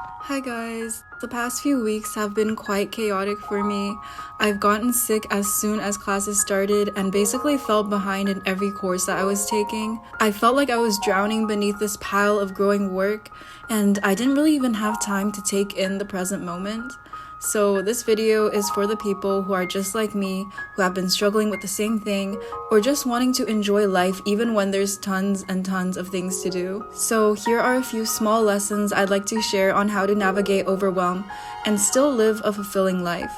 Hi guys. The past few weeks have been quite chaotic for me. I've gotten sick as soon as classes started and basically fell behind in every course that I was taking. I felt like I was drowning beneath this pile of growing work, and I didn't really even have time to take in the present moment. So this video is for the people who are just like me, who have been struggling with the same thing, or just wanting to enjoy life even when there's tons and tons of things to do. So here are a few small lessons I'd like to share on how to navigate overwhelm and still live a fulfilling life.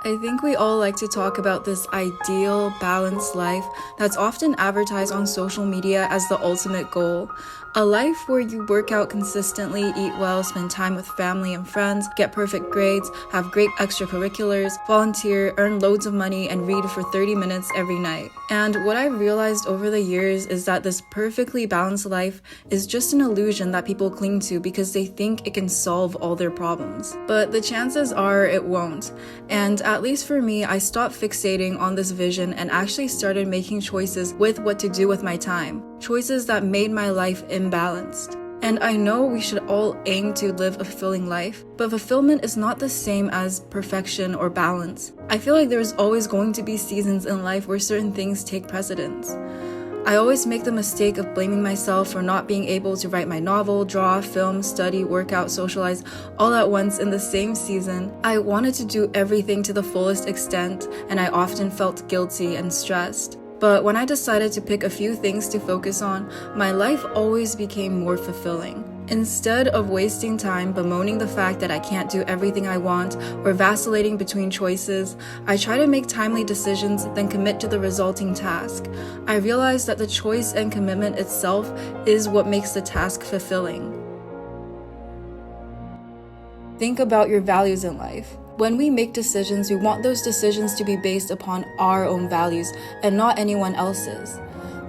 I think we all like to talk about this ideal, balanced life that's often advertised on social media as the ultimate goal. A life where you work out consistently, eat well, spend time with family and friends, get perfect grades, have great extracurriculars, volunteer, earn loads of money, and read for 30 minutes every night. And what I've realized over the years is that this perfectly balanced life is just an illusion that people cling to because they think it can solve all their problems. But the chances are it won't. And at least for me, I stopped fixating on this vision and actually started making choices with what to do with my time. Choices that made my life imbalanced. And I know we should all aim to live a fulfilling life, but fulfillment is not the same as perfection or balance. I feel like there's always going to be seasons in life where certain things take precedence. I always make the mistake of blaming myself for not being able to write my novel, draw, film, study, work out, socialize all at once in the same season. I wanted to do everything to the fullest extent, and I often felt guilty and stressed. But when I decided to pick a few things to focus on, my life always became more fulfilling. Instead of wasting time bemoaning the fact that I can't do everything I want or vacillating between choices, I try to make timely decisions, then commit to the resulting task. I realize that the choice and commitment itself is what makes the task fulfilling. Think about your values in life. When we make decisions, we want those decisions to be based upon our own values and not anyone else's.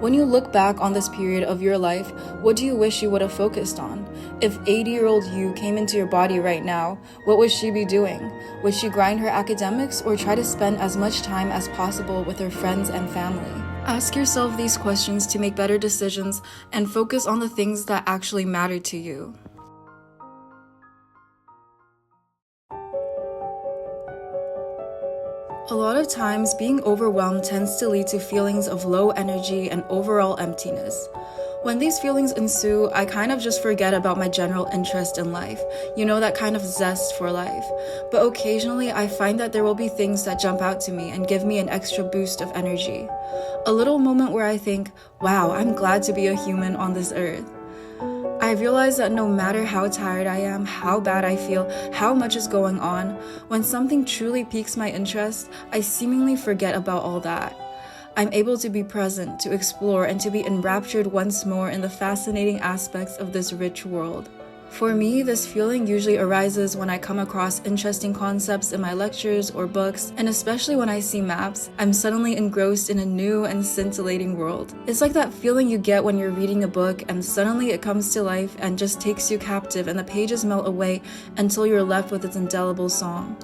When you look back on this period of your life, what do you wish you would have focused on? If 80-year-old you came into your body right now, what would she be doing? Would she grind her academics or try to spend as much time as possible with her friends and family? Ask yourself these questions to make better decisions and focus on the things that actually matter to you. A lot of times, being overwhelmed tends to lead to feelings of low energy and overall emptiness. When these feelings ensue, I kind of just forget about my general interest in life, that kind of zest for life. But occasionally, I find that there will be things that jump out to me and give me an extra boost of energy. A little moment where I think, wow, I'm glad to be a human on this earth. I realize that no matter how tired I am, how bad I feel, how much is going on, when something truly piques my interest, I seemingly forget about all that. I'm able to be present, to explore, and to be enraptured once more in the fascinating aspects of this rich world. For me, this feeling usually arises when I come across interesting concepts in my lectures or books, and especially when I see maps, I'm suddenly engrossed in a new and scintillating world. It's like that feeling you get when you're reading a book and suddenly it comes to life and just takes you captive and the pages melt away until you're left with its indelible song.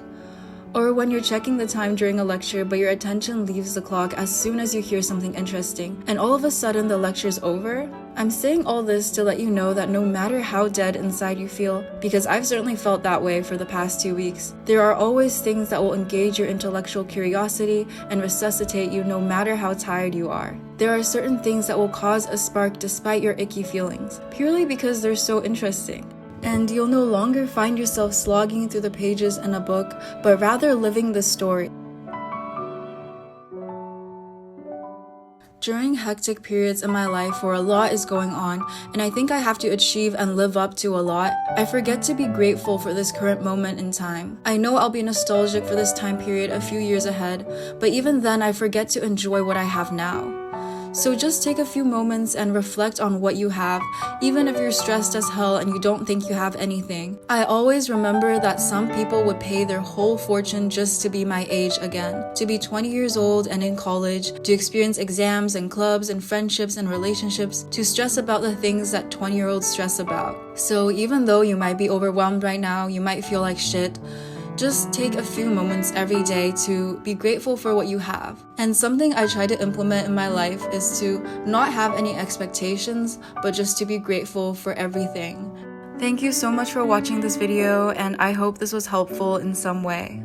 Or when you're checking the time during a lecture but your attention leaves the clock as soon as you hear something interesting, and all of a sudden the lecture's over? I'm saying all this to let you know that no matter how dead inside you feel, because I've certainly felt that way for the past 2 weeks, there are always things that will engage your intellectual curiosity and resuscitate you no matter how tired you are. There are certain things that will cause a spark despite your icky feelings, purely because they're so interesting. And you'll no longer find yourself slogging through the pages in a book, but rather living the story. During hectic periods in my life where a lot is going on, and I think I have to achieve and live up to a lot, I forget to be grateful for this current moment in time. I know I'll be nostalgic for this time period a few years ahead, but even then I forget to enjoy what I have now. So just take a few moments and reflect on what you have, even if you're stressed as hell and you don't think you have anything. I always remember that some people would pay their whole fortune just to be my age again, to be 20 years old and in college, to experience exams and clubs and friendships and relationships, to stress about the things that 20-year-olds stress about. So even though you might be overwhelmed right now, you might feel like shit, Just take a few moments every day to be grateful for what you have. And something I try to implement in my life is to not have any expectations, but just to be grateful for everything. Thank you so much for watching this video, and I hope this was helpful in some way.